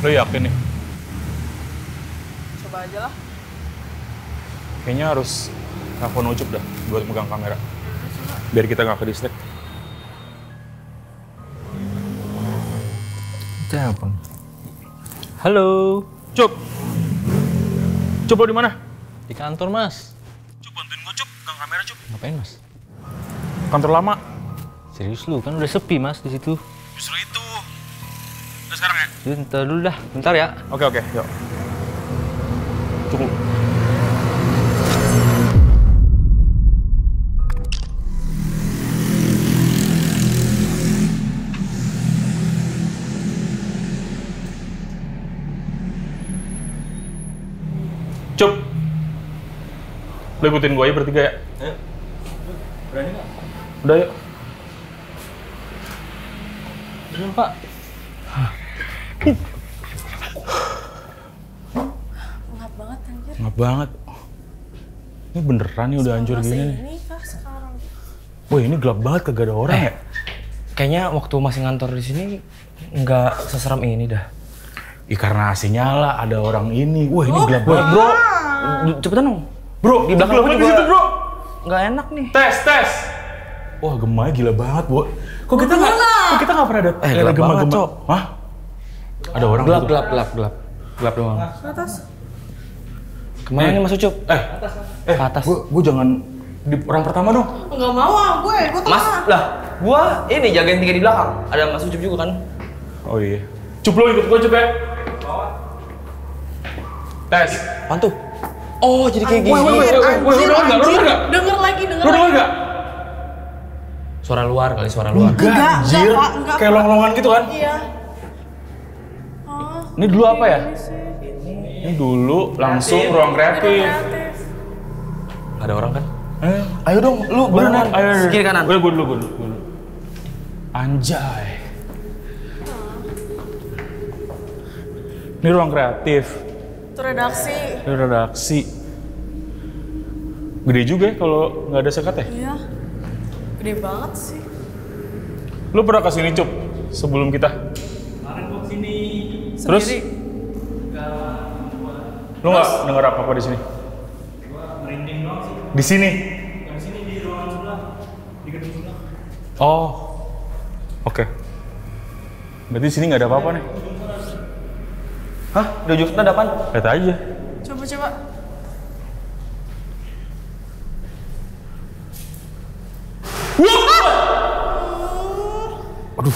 Lo yakin nih? Coba aja lah. Kayaknya harus telepon Ucup dah buat megang kamera. Biar kita nggak ke-distract. Telepon. Halo, Cup. Cup, lo di mana? Di kantor, Mas. Cup, bantuin gue, Cup. Megang kamera, Cup. Ngapain, Mas? Kantor lama. Serius lu, kan udah sepi, Mas, di situ. Justru itu. Udah sekarang ya? Bentar dulu dah, bentar ya. Oke, yuk. Cukup. Cup. Lo ikutin gue aja bertiga ya? Ayo. Berani nggak? Udah yuk. Bener, Pak. Ngap banget anjir. Ngap banget. Ini beneran nih udah hancur gini nih. Ini kah sekarang? Wah, ini gelap banget, kagak ada orang ya? Kayaknya waktu masih ngantor di sini nggak seseram ini dah. Ih, karena AC nyala, ada orang ini. Wah, ini gelap banget, bro. Cepetan dong. Bro, Di belakang gelap gua banget di juga. situ, bro. Nggak enak nih. Tes. Wah, gemanya gila banget, Bu. Kok kita nggak pernah ada gelap banget, Cok. Hah? Ada orang Gelap, gitu? gelap doang. Atas. Kemana nih Mas Ucup? Atas. Gue jangan di orang pertama dong. Enggak mau gue tengah. Mas, lah, gua ini jagain tiga di belakang. Ada Mas Ucup juga kan? Oh iya. Cup, lo ikut gue, Cup ya. Tes. Apaan tuh? Oh, jadi kayak gini. Woi, lu denger nggak? Denger lagi. Lu denger nggak? Suara luar kali, suara luar. Enggak, anjir. Pak, enggak, Kayak Pak. long-longan gitu kan? Iya. Ini dulu apa ya? Ini sih. Ini dulu langsung ruang kreatif. Nggak ada orang kan? Ayo dong, lu berenang. Ayo. Kiri kanan. Gue dulu. Anjay. Ini ruang kreatif. Itu redaksi. Ini redaksi. Gede juga ya kalau nggak ada sekat ya? Iya. Gede banget sih. Lu pernah kesini, Cup? Sebelum kita? Terus? Sendiri. Lu nggak denger apa-apa di sini? Di sini? Oh, oke. Berarti di sini nggak ada apa-apa nih? Hah? Di ujung sana ada apaan? Lihat aja. Coba. Aduh,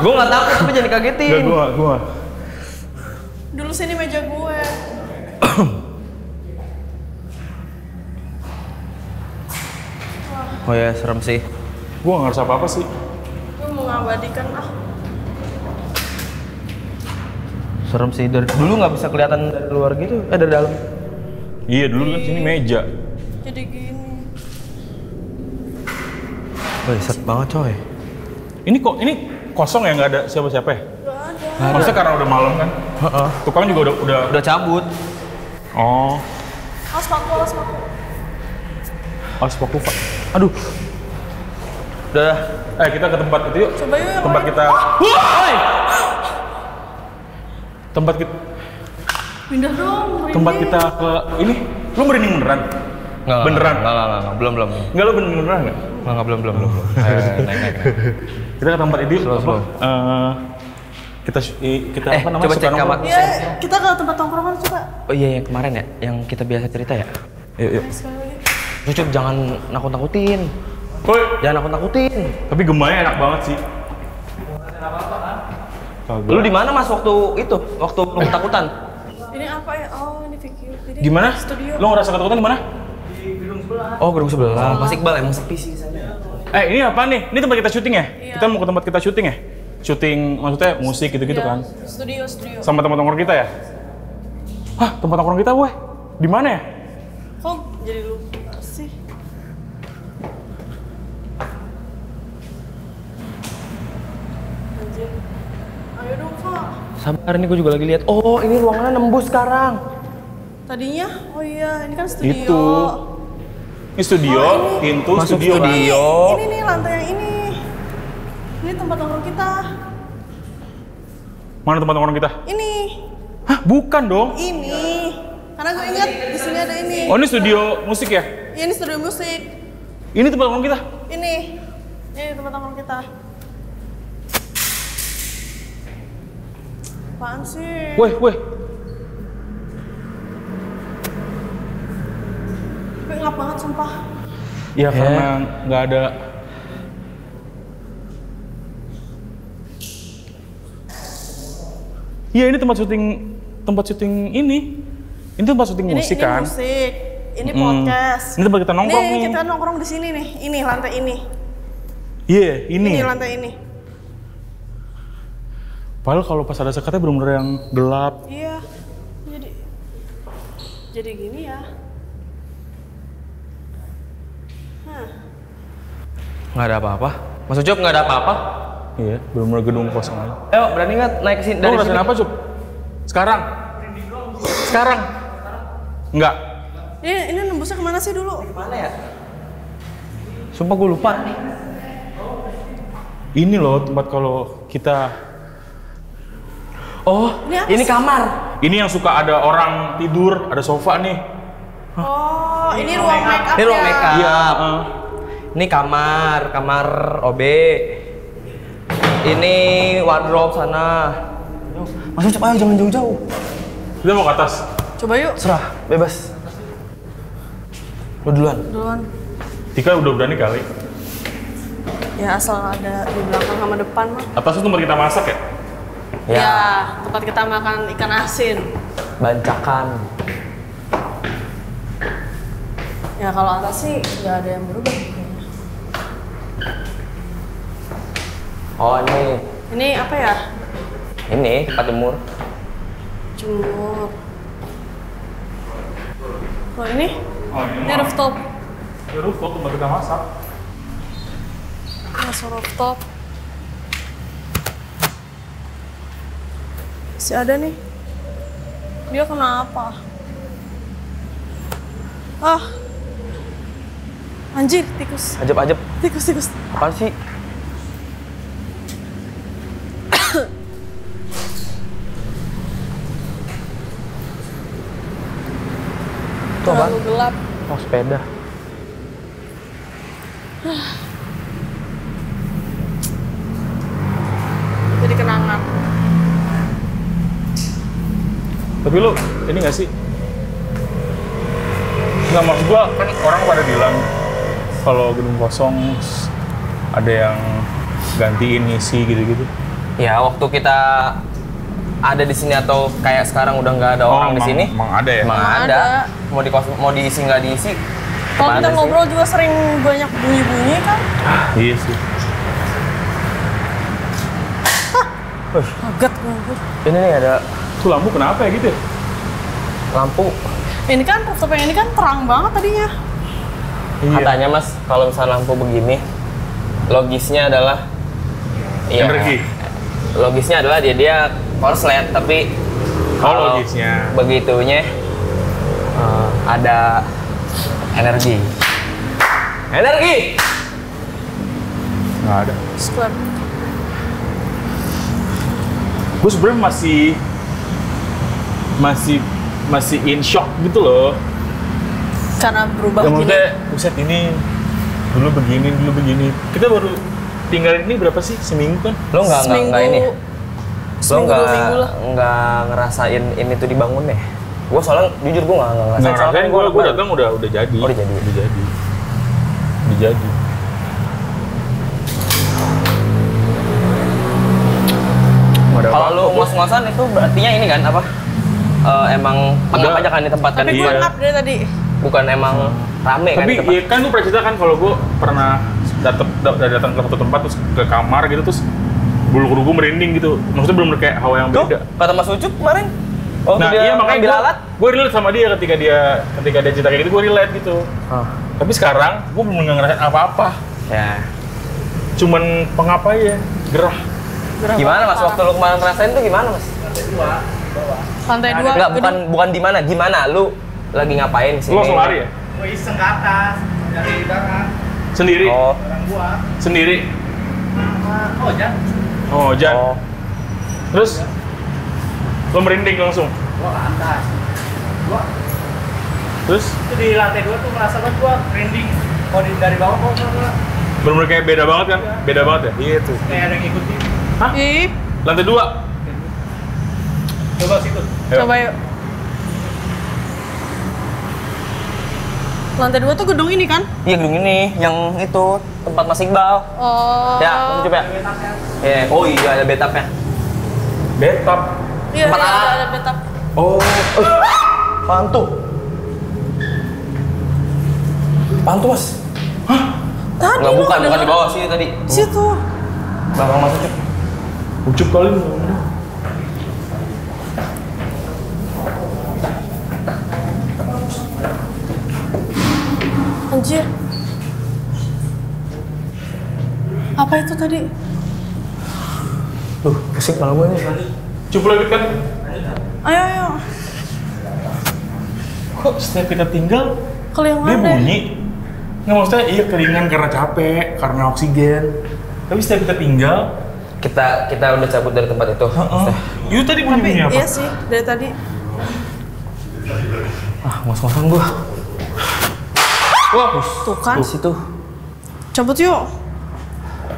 Gua nggak takut, tapi jangan dikagetin. gua. Dulu sini meja gue. Oh ya, serem sih. Gua nggak ngerasa apa-apa sih. Gue mau ngabadikan Serem sih. Dari dulu nggak bisa kelihatan dari luar gitu. Dari dalam. Iya, dulu kan sini meja. jadi gini. Wih, set banget coy. Ini kosong ya, nggak ada siapa-siapa ya? Gak ada. Maksudnya karena udah malam kan? Tukang juga udah. Udah cabut. Oh, Alas paku. aspaku, Pak. Aduh. Udah. Kita ke tempat itu yuk. Coba yuk yang Tempat lain. kita. Tempat kita. Pindah dong. Tempat kita ke ini. Lu merinding beneran? Nggak, Beneran? Nggak. Belum. Enggak, lu beneran nggak? Nggak, belum. Naik. Kita ke tempat ini. Slow. Kita apa namanya? Coba suka cek nongkrong. kamar. Iya, kita ke tempat tongkrongan coba. Oh iya, yang kemarin ya, yang kita biasa cerita ya. Yuk. Sekali lagi. Ucup, jangan nakut-nakutin. Woi, Jangan nakut-nakutin. tapi gemanya enak banget sih. Kagak. Lu di mana Mas waktu itu? Waktu lu ketakutan? Ini apa ya? Oh, ini video. Jadi Gimana? Studio. Lu ngerasa ketakutan di mana? Oh, gedung sebelah. Mas Iqbal emang sepi sih sana. Ini apa nih? Ini tempat kita syuting ya? Iya. Kita mau ke tempat kita syuting ya? Syuting maksudnya musik gitu-gitu Iya, kan? Studio. Sama tempat nongkrong kita ya? Hah, tempat nongkrong kita, weh? Di mana ya? Kok jadi lupa sih? Anjir. Ayo dong, Kak. Sabar, ini gue juga lagi lihat. Oh, ini ruangannya nembus sekarang. Tadinya? Oh iya, ini kan studio. Itu. Ini studio, pintu Masuk studio. kan? studio. Ini nih lantai yang ini. Ini tempat nongkrong kita. Mana tempat nongkrong kita? Ini. Hah, bukan dong. Ini. Karena gue ingat di sini ada ini. Oh, ini studio musik ya? Iya, ini studio musik. Ini tempat nongkrong kita? Ini tempat nongkrong kita. Apaan sih? Weh. Tapi ngap banget sumpah. Ya karena nggak ada. Iya, ini tempat syuting ini. Ini tempat syuting musik kan? Ini musik. Ini podcast. Ini tempat kita nongkrong nih. Ini kita nongkrong di sini nih. Ini lantai ini. Iya, ini. Ini lantai ini. Padahal kalau pas ada sekatnya bener-bener yang gelap. Iya. Jadi gini ya. Nggak ada apa-apa. Mas Ucup nggak ada apa-apa. Iya, bener-bener gedung kosong aja. Ayo, berani nggak naik ke sini Lo dari ngerasain sini? apa, Cup? Sekarang? Enggak. Ini nembusnya kemana sih dulu? Mana ya? Sumpah gue lupa. Ini loh tempat kalau kita. Oh, Ini apa ini sih? kamar. Ini yang suka ada orang tidur, ada sofa nih. Oh, ini ruang make up. Ini ruang make up. Iya. Ini kamar OB. Ini wardrobe sana. Mas Ucup, ayo jangan jauh-jauh. Kita mau ke atas. Coba yuk. Serah, bebas. Lo duluan. Duluan. Tika udah berani kali. Ya asal ada di belakang sama depan mah. Atas itu tempat kita masak ya? Ya, tempat kita makan ikan asin. Bancakan. Ya kalau atas sih nggak ada yang berubah. Oh, ini. Ini apa ya? Ini tempat jemur. Jemur. Oh ini? Oh, Ini rooftop. Ini rooftop tempat kita masak. Masuk rooftop. Masih ada nih. Dia kenapa? Ah. Anjir, tikus. Ajep-ajep. Tikus. Apaan sih? Tuh apaan? Terlalu gelap. Oh, sepeda. Jadi kenangan. Tapi lu, ini nggak sih? Nggak, maksud gua kan orang pada bilang kalau gedung kosong ada yang gantiin ngisi gitu-gitu. Ya, waktu kita ada di sini atau kayak sekarang udah nggak ada orang di sini. Emang ada ya? Emang Emang ada. ada. Mau diisi nggak diisi. Kalau emang kita ada ngobrol juga sering banyak bunyi-bunyi kan? Iya sih. Kaget gue. Sih. Ini nih ada Tuh lampu kenapa ya gitu ya? lampu. Ini kan rooftop yang ini kan terang banget tadinya. Katanya Mas, kalau misalnya lampu begini, logisnya adalah Energi. Logisnya adalah dia korslet, tapi kalau logisnya. begitunya ada energi. Nggak ada. Square. Gue sebenarnya masih in shock gitu loh. Karena berubah Ya, gini. maksudnya, buset ini dulu begini. Kita baru tinggalin ini berapa sih? Seminggu kan? Lo nggak ini? Lo Seminggu 2 minggu lah. nggak ngerasain ini tuh dibangun ya? Gue soalnya jujur gue nggak ngerasain. Nggak Soalnya ngerasain, gue datang udah jadi. Oh, udah jadi. Udah jadi. Nggak ada Kalau apa-apa, lu gua. ngos-ngosan itu berartinya ini kan apa? Emang pengap aja kan di tempat kan? Tapi gue Iya. ngap dari tadi. Bukan emang rame kan Tapi di tempat? ya kan lu pernah cerita kan kalau gue pernah datang ke satu tempat terus ke kamar gitu terus bulu kuduk gue merinding gitu. Maksudnya belum kayak hawa yang Tuh, beda. kata Mas Ucup kemarin. Oh, Nah dia iya makanya ambil alat. gue relate sama dia ketika dia cerita kayak gitu gue relate gitu. Tapi sekarang gue belum ngerasain apa-apa. Ya. Cuman pengap aja, gerah. Gimana Mas waktu lu kemarin ngerasain tuh gimana Mas? Lantai 2. Enggak, bukan di mana. Gimana lu lagi ngapain sih? Lu langsung lari ya? Gue iseng ke atas dari belakang Sendiri? Oh. orang gua Sendiri? sama Ojan. Oh, Jan. Oh. Terus Lo merinding langsung. Gua ke atas. Gua Terus itu di lantai 2 tuh merasa banget gua merinding. Kalau dari bawah gua bener-bener kayak beda banget kan? Beda banget ya? Iya tuh. kayak ada yang ngikutin. Hah? Ih, Lantai 2? Coba situ. Ayo. coba yuk. Lantai 2 tuh gedung ini kan? Iya gedung ini, yang itu tempat Mas Iqbal. Oh. Ya, kamu coba ya. Oh iya ada bathtubnya. Bathtub. Iya, Tempat iya, A. ada bathtub. Oh, pantu. Pantu Mas. Tadi Nggak lu bukan di kedengeran. bawah sini tadi. Situ. Belakang Mas Ucup. Ucup kali nih. Anjir. Apa itu tadi? Tuh, pusing malam gue nih. Cup lagi kan? Ayo, ayo. Kok setiap kita tinggal dia Kelingan deh. bunyi? Nggak maksudnya iya keringan karena capek, karena oksigen. Tapi setiap kita tinggal, Kita udah cabut dari tempat itu. itu tadi Tapi bunyi apa? iya sih, dari tadi. Ah, ngos-ngosan gua. Wah, Tuh kan. Di situ. Cabut yuk.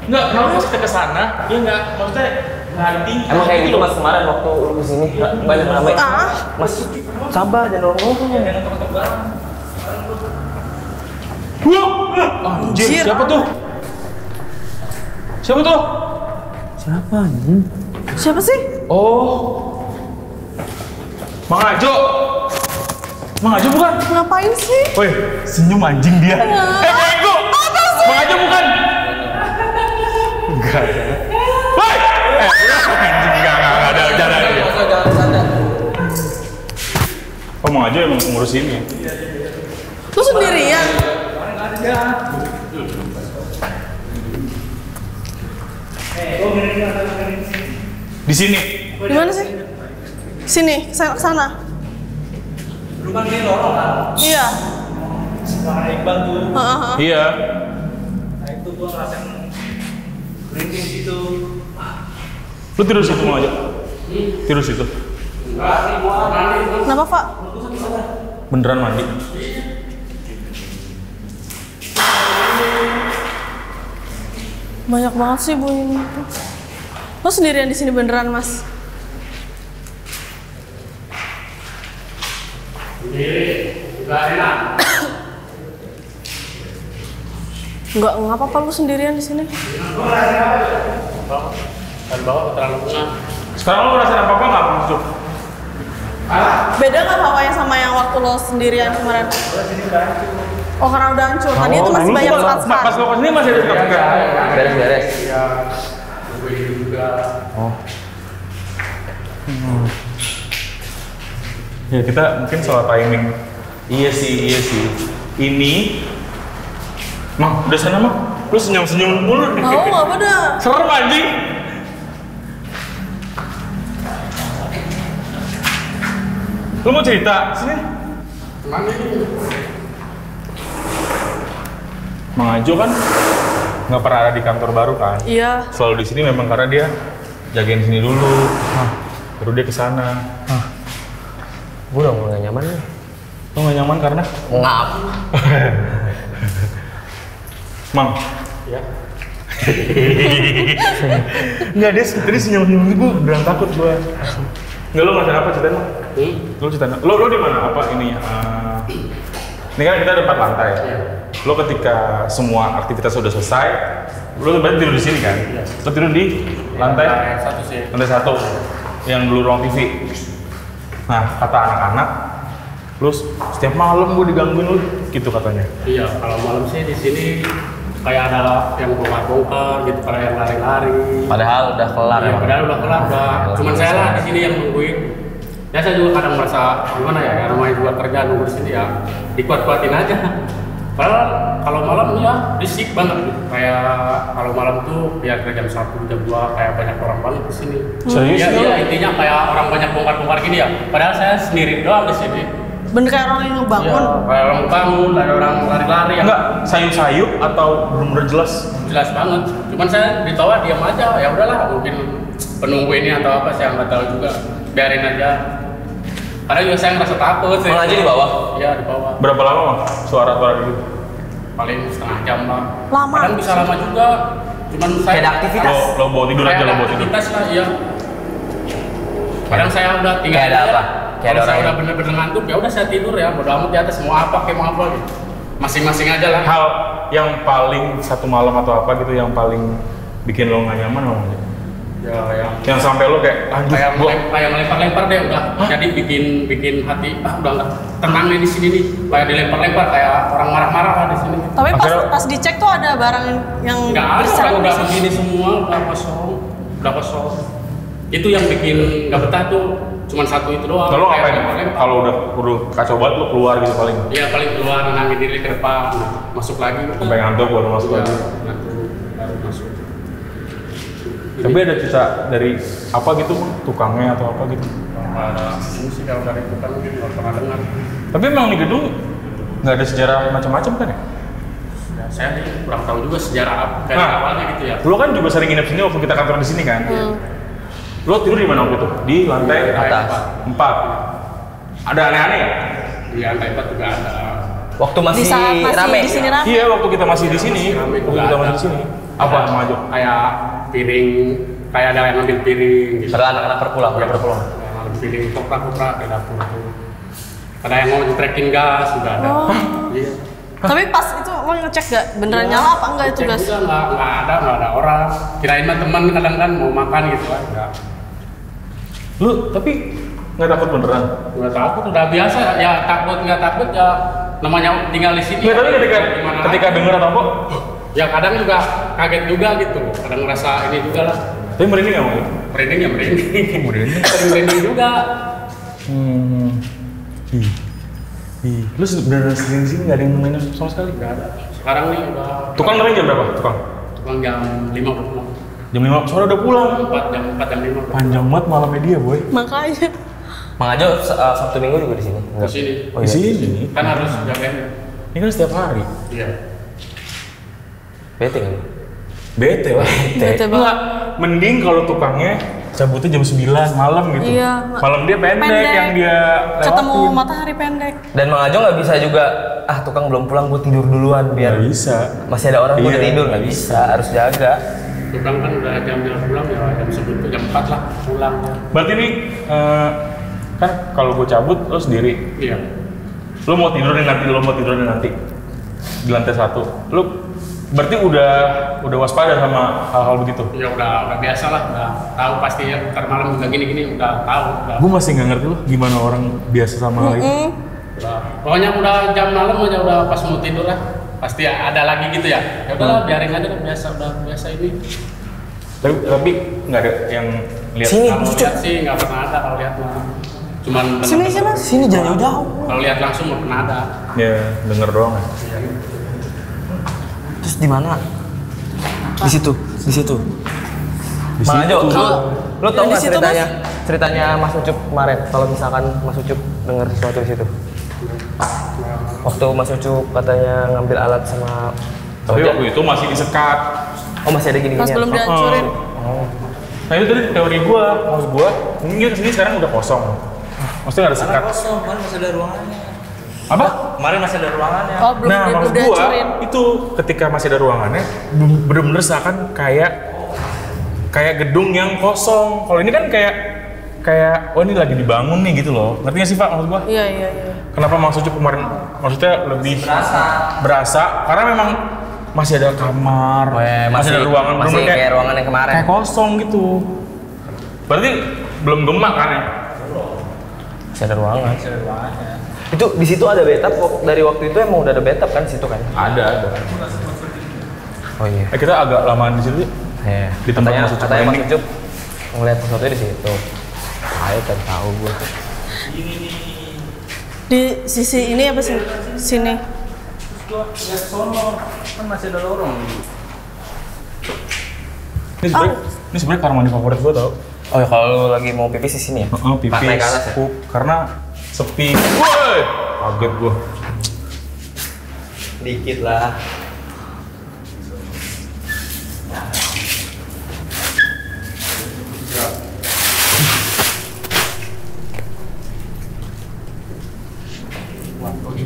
nggak, kalau pas kita kesana, ya nggak, maksudnya nggak ada tinggi. Emang kayak gitu Mas kemarin waktu lu kesini banyak ramai. Ah. Mas, sabar jangan ngomong. Wah, anjir, Anjir. siapa tuh? Siapa tuh? Siapa anjing? Siapa sih? Oh, Mang Ajo. Mang Ajo bukan? Ngapain sih? Woi, senyum anjing dia. Ego. Mang Ajo bukan? Enggak. Woi. Anjing enggak ada bercanda. Oh, Mang Ajo emang ngurus ini. Lu sendirian? Di sini. Di mana sih? Sini, saya sana. Rumah ini lorong kan. Iya. Setelah Iqbal tuh. Heeh. Iya. Nah itu gua ngerasain merinding gitu. Lu tidur situ Mang Ajo. Tidur situ. Kenapa, Pak? Beneran mandi. Banyak banget sih bunyi. Lo sendirian di sini beneran, Mas? Enggak apa-apa lu sendirian di sini. Sekarang lu ngerasain apa-apa nggak, Musuh? Beda nggak hawanya sama yang waktu lo sendirian kemarin? Oh, karena udah hancur. Tadi itu masih Dulu banyak tuh sekat-sekat. pas lo kesini masih ada sekat-sekat. Beres-beres. Ya kita mungkin salah timing. Iya sih. Ini, Mang, udah sana Mang. Lu senyum-senyum mulu. Mau nggak pada? Serem anjing. Lu mau cerita? Sini. Mang Ajo kan nggak pernah ada di kantor baru kan? Iya. Selalu di sini memang karena dia jagain sini dulu. Baru dia ke sana. Gue udah mulai nyaman nih. Lu nggak nyaman karena? Ngap. Mang. Ya. Nggak, dia tadi senyum-senyum gue beneran takut gue. Nggak, lu ngerasain apa ceritain Mang? Lu ceritain. Lu di mana apa ini? Ini kan kita ada 4 lantai. Lo ketika semua aktivitas sudah selesai, lo berarti tidur di sini kan? Lo tidur di lantai Satu sih. lantai 1 yang dulu ruang TV. Nah, kata anak-anak, lu setiap malam gue digangguin lu gitu katanya. Iya, kalau malam sih di sini kayak ada yang bongkar-bongkar gitu, kayak yang lari-lari. Padahal udah kelar Iya, ya. padahal udah kelar, udah. Cuman saya lah di sini yang nungguin. Ya saya juga kadang merasa gimana ya, namanya juga kerja nunggu di sini ya, dikuat-kuatin aja. Padahal kalau malam ya risik banget gitu. Kayak kalau malam tuh ya jam 1, jam 2 kayak banyak orang banget di sini. Serius Iya, lu? iya, intinya kayak orang banyak bongkar-bongkar gini ya. Padahal saya sendiri doang di sini. Bener kayak orang yang ngebangun. Iya, kayak orang bangun, ada orang lari-lari yang Enggak, sayup-sayup atau bener-bener jelas? jelas banget. Cuman saya ditawa diam aja, ya udahlah mungkin penunggu ini atau apa saya nggak tahu juga, biarin aja. Karena juga saya ngerasa takut sih. Mang Ajo di bawah? Iya di bawah. Berapa lama Mang? Suara-suara gitu? Paling setengah jam lah. Lama. Kadang bisa lama juga. Cuman saya Ada aktivitas. Lo bawa tidur aja, lo bawa tidur. Aktivitas lah, iya. Kadang saya udah tinggal Kayak ada aja. apa? Kayak ada Kalau saya orang udah bener-bener ngantuk ya udah saya tidur ya. Bodo amat di atas mau apa kayak mau apa gitu. Masing-masing aja lah. Hal yang paling satu malam atau apa gitu yang paling bikin lo nggak nyaman Mang? Ya yang Yang sampai lo kayak anjir gua kayak melempar-lempar deh udah. Jadi bikin hati udah nggak tenang nih di sini nih. Kayak dilempar-lempar kayak orang marah-marah lah di sini. Tapi Akhirnya- pas dicek tuh ada barang yang Nggak ada, berserakan udah di sini. begini semua, udah kosong. Itu yang bikin nggak betah tuh, cuman satu itu doang. Kalau kayak ngapain? lempar-lempar. Kalau udah kacau banget lo keluar gitu paling. Iya paling keluar nenangin diri ke depan, masuk lagi. Sampai ngantuk baru masuk Ya, lagi. ngantuk, baru masuk. Tapi ada cerita dari apa gitu Mang? Tukangnya atau apa gitu? Nggak ada ini sih kalau dari tukang mungkin nggak pernah dengar. Tapi emang di gedung nggak ada sejarah macam-macam kan ya? Ya, saya kurang tahu juga sejarah apa dari Nah. awalnya gitu ya. Lo kan juga sering nginep sini waktu kita kantor di sini kan? Lo tidur di mana waktu itu? Di lantai Atas. 4. Ada aneh-aneh ya? Di lantai 4 juga ada. Waktu masih Di saat masih rame. di sini rame. Iya, waktu kita masih di sini. Rame Waktu juga kita ada. masih di sini. Apa Ada maju? Kayak piring, kayak ada yang ngambil piring gitu. Ada anak-anak berpulang, Ya, berpulang. yang ngambil piring, koprak-koprak di dapur tuh. Ada yang mau nyetrekin gas juga ada. Oh. Iya. Tapi pas itu lo ngecek gak beneran nyala apa enggak itu Cek gas? juga nggak ada orang. Kirain mah teman kadang kan mau makan gitu kan. Lu tapi nggak takut beneran? Nggak takut, udah biasa ya takut nggak takut ya namanya tinggal di sini. Nggak, tapi Gimana ketika lagi? denger atau apa? Ya kadang juga kaget juga gitu, kadang ngerasa ini juga lah. Tapi merinding nggak mau? Merinding ya merinding. Merinding. Sering merinding juga. Ih. Ih. Lu beneran sering sini nggak ada yang nemenin sama sekali? Nggak ada. Sekarang nih udah. Tukang nemenin jam berapa? Tukang? Tukang jam 5 udah pulang. Jam 5 sore udah pulang. 4 jam 5 udah Panjang banget malamnya dia, boy. Makanya. Mang Ajo Sabtu Minggu juga di sini. di sini. Oh, Di iya. sini. Kan harus jagain. Ini kan setiap hari. Iya. Bete kan? Bete lah. Bete banget. Enggak, mending kalau tukangnya cabutnya jam 9 malam gitu. Iya. Malam dia pendek yang dia ketemu lewatin. matahari pendek. Dan Mang Ajo nggak bisa juga, tukang belum pulang, gue tidur duluan biar Nggak bisa. masih ada orang gue Iya. tidur, nggak bisa, harus jaga. Tukang kan udah jam pulang ya jam segitu jam 4 lah pulang. Berarti nih kan kalau gue cabut lo sendiri. Iya. Lo mau tidurin nanti di lantai 1. Lo berarti udah waspada sama hal-hal begitu. Ya udah biasa lah, udah tahu pasti ya ntar malam juga gini-gini udah tahu. Udah, Gue masih nggak ngerti lo gimana orang biasa sama hal itu. pokoknya udah jam malam aja udah pas mau tidur lah pasti ada lagi gitu ya. Ya udahlah biarin aja lah, udah biasa ini. Tapi nggak ada yang lihat. Sini. Kalau lihat sih nggak pernah ada kalau lihat mah. Cuman Sini sini. Sini jangan jauh-jauh. kalau lihat langsung nggak pernah ada. Ya denger doang. Iya. Terus di mana? Di situ. Di Mang Ajo, situ. lo tau Yang di nggak situ, ceritanya Mas Ucup kemarin? Kalau misalkan Mas Ucup denger sesuatu di situ. Waktu Mas Ucup katanya ngambil alat sama Tapi waktu itu masih disekat. Oh masih ada gini-gini. Pas belum dihancurin. Nah itu tadi teori gue, maksud gue, mungkin sini sekarang udah kosong. Maksudnya nggak ada sekat. Kosong, kemarin masih ada ruangannya. Apa? Kemarin masih ada ruangannya. Oh, belum Nah, maksud gua dihancurin. itu ketika masih ada ruangannya bener-bener seakan kayak gedung yang kosong. Kalau ini kan kayak oh ini lagi dibangun nih gitu loh. Ngerti nggak sih Pak maksud gua? Iya. Kenapa maksudnya kemarin maksudnya lebih berasa karena memang masih ada kamar, masih ada ruangan, masih bener-bener kayak ruangan yang kemarin. kayak kosong gitu. Berarti belum gemak kan ya? Masih ada ruangan. Itu di situ ada bathtub dari waktu itu emang udah ada bathtub kan di situ kan? Ada. Oh iya. Kita agak lamaan di situ. Iya. Di tempat katanya Mas Ucup Mas landing. Ucup ngeliat sesuatu di situ. Ayo kan tahu gue. Di sisi ini apa sih? Sini. Gua lihat sono kan masih ada lorong. Ini sebenarnya kamar mandi favorit gua tau. Oh ya kalau lu lagi mau pipis di sini ya? Oh, pipis, Naik ke atas ya? pup, karena sepi. Woi, kaget gua. Dikit lah.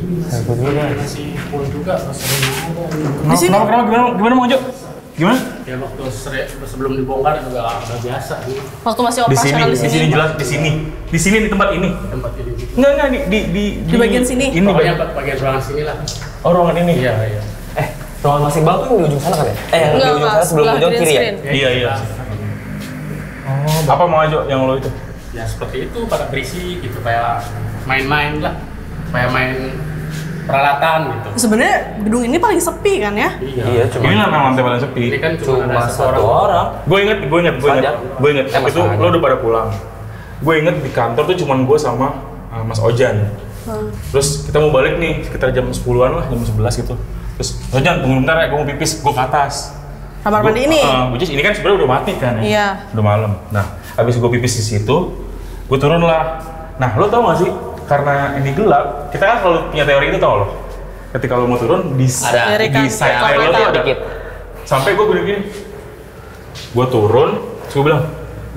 Aku dulu mas. Masih full juga pas Di sini? Gimana Mang Ojo? Gimana? ya waktu sebelum dibongkar juga udah biasa nih Waktu masih Di sini, operasional di sini jelas di sini di tempat ini. tempat ini. Enggak Di bagian sini? Ini Pokoknya bagian ruangan sini lah. Oh, ruangan ini. Iya. Ruangan Mas Iqbal tuh yang di ujung sana kan ya? Yang di ujung sana sebelum ujung kiri ya? Iya. Oh, apa Mang Ojo yang lo itu? Ya seperti itu pada berisi gitu kayak main-main lah. Kayak main peralatan gitu. Sebenarnya gedung ini paling sepi kan ya? Iya, cuma Ini lah memang lantai paling sepi. Ini kan cuma ada satu orang. Gue inget. Fajar. Gue inget. Mas Itu Fajar. lo udah pada pulang. Gue inget di kantor tuh cuman gue sama Mas Ojan. Terus kita mau balik nih sekitar jam 10-an lah, jam 11 gitu. Terus Ojan tunggu bentar ya, gue mau pipis, gue ke atas. Kamar mandi ini? Which is ini kan sebenarnya udah mati kan ya? Iya. Udah malam. Nah, habis gue pipis di situ, gue turun lah. Nah, lo tau gak sih? Karena ini gelap, kita kan selalu punya teori itu tau lo. Ketika lo mau turun, di Dari di side kantor eye lo tuh ada. dikit. Sampai gue gini. Gue turun, terus gue bilang,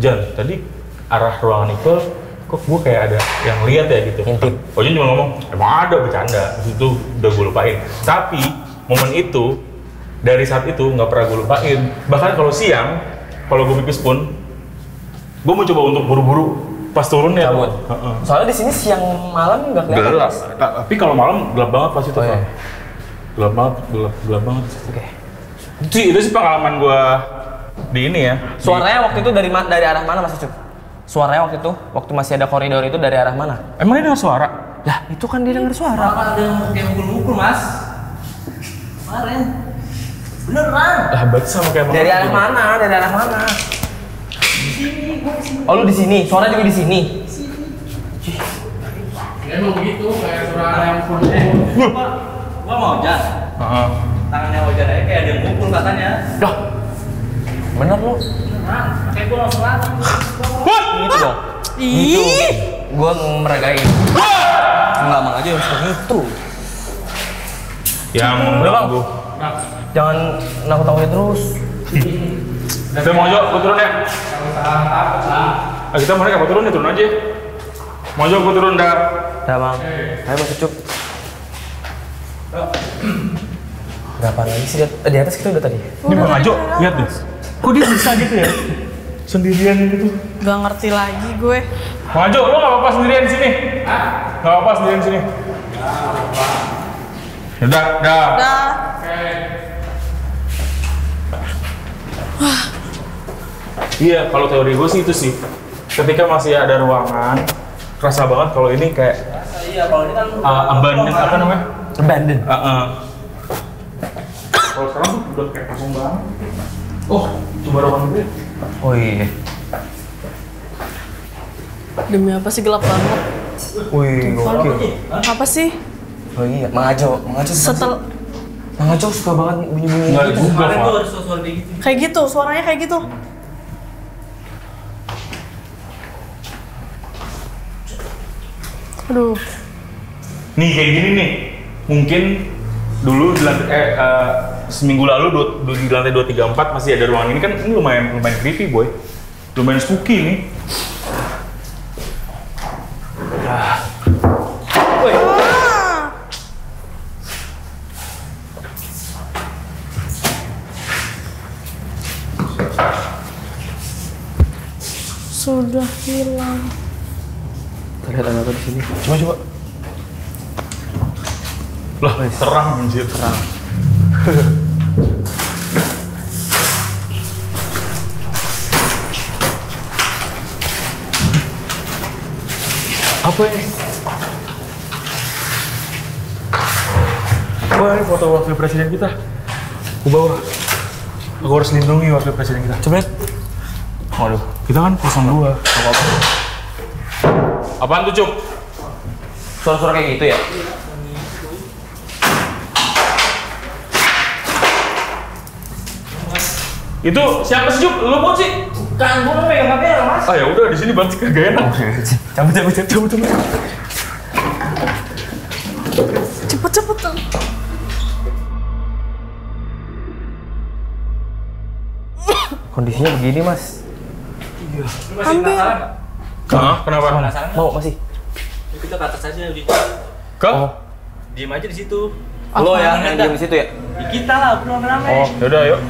Jan, tadi arah ruangan itu kok gue kayak ada yang lihat ya gitu. Ngintip. Ojan cuma ngomong, emang ada bercanda. Terus itu udah gue lupain. Tapi momen itu dari saat itu nggak pernah gue lupain. Bahkan kalau siang, kalau gue pipis pun, gue mau coba untuk buru-buru pas turun ya. Cabut. Soalnya di sini siang malam nggak kelihatan. Gelap. Mas. Tapi kalau malam gelap banget pas itu. Oh, iya. Pak. Gelap banget, gelap banget. Oke. Itu sih pengalaman gue di ini ya. Suaranya waktu itu dari arah mana Mas Ucup? Suaranya waktu itu, waktu masih ada koridor itu dari arah mana? Emang dia dengar suara? Lah, itu kan dia dengar suara. Ada yang kayak mukul-mukul mas. Kemarin. Beneran. Lah, berarti sama kayak Dari arah mana? Dari arah mana? Oh, lu di sini. Suara juga di sini. Ya, emang begitu kayak suara yang full. Gua mau Jan. Heeh. Tangannya Ojan aja kayak ada yang mukul katanya. Dah. Bener lu. Beneran. Kayak gua langsung lari. Gitu dong. Ih. Gua meragain. Enggak Mang aja yang seperti itu. Yang mengganggu. Jangan nakut-nakutin terus. Udah mau Ojo, gue turun ya. Kita mereka mau turun ya, turun aja. Mau Ojo, gue turun dah. Dah, Bang. Ayo Mas Ucup. Berapa lagi sih? Di atas kita udah tadi. Ini Bang Ajo, lihat deh. Kok dia bisa gitu ya? Sendirian gitu. Gak ngerti lagi gue. Bang Ajo, lo gak apa-apa sendirian di sini? Gak apa-apa sendirian di sini? Udah. Udah. Iya, kalau teori gue sih itu sih. Ketika masih ada ruangan, kerasa banget kalau ini kayak Iya, kalau ini kan abandon, apa namanya? Abandon. Kalau sekarang tuh udah kayak kosong banget. Oh, coba ruangan gue. Oh iya. Demi apa sih gelap banget? Wih, gokil. Apa sih? Oh iya, Mang Ajo Mang Ajo suka banget bunyi-bunyi Enggak gitu. juga, kemarin tuh Pak. ada suara kayak gitu. Kayak gitu, suaranya kayak gitu. Aduh. Nih kayak gini nih. Mungkin dulu di lantai, seminggu lalu di lantai 2, 3, 4 masih ada ruangan ini kan, ini lumayan creepy boy. Lumayan spooky nih. Sudah hilang. Lihat ada apa di sini? Coba. Lah, terang anjir. Terang. Apa ini? Wah, ini foto wakil presiden kita. Aku bawa. Aku harus lindungi wakil presiden kita. Coba lihat. Waduh, kita kan 02. Apa-apa. Apaan tuh, Cuk? Suara-suara kayak gitu ya? Itu siapa sih, Cuk? Lu mau sih? Bukan, gua megang kamera mas. Ah ya udah di sini banget kagak enak. Cabut. Cepet tuh. Kondisinya begini, Mas. Hampir. Kenapa? Mau masih? Kita ke atas aja udah. Ke? Oh. diem aja di situ. Lo ya yang diem di situ ya? Kita lah, bro, rame. Oh, yaudah yuk.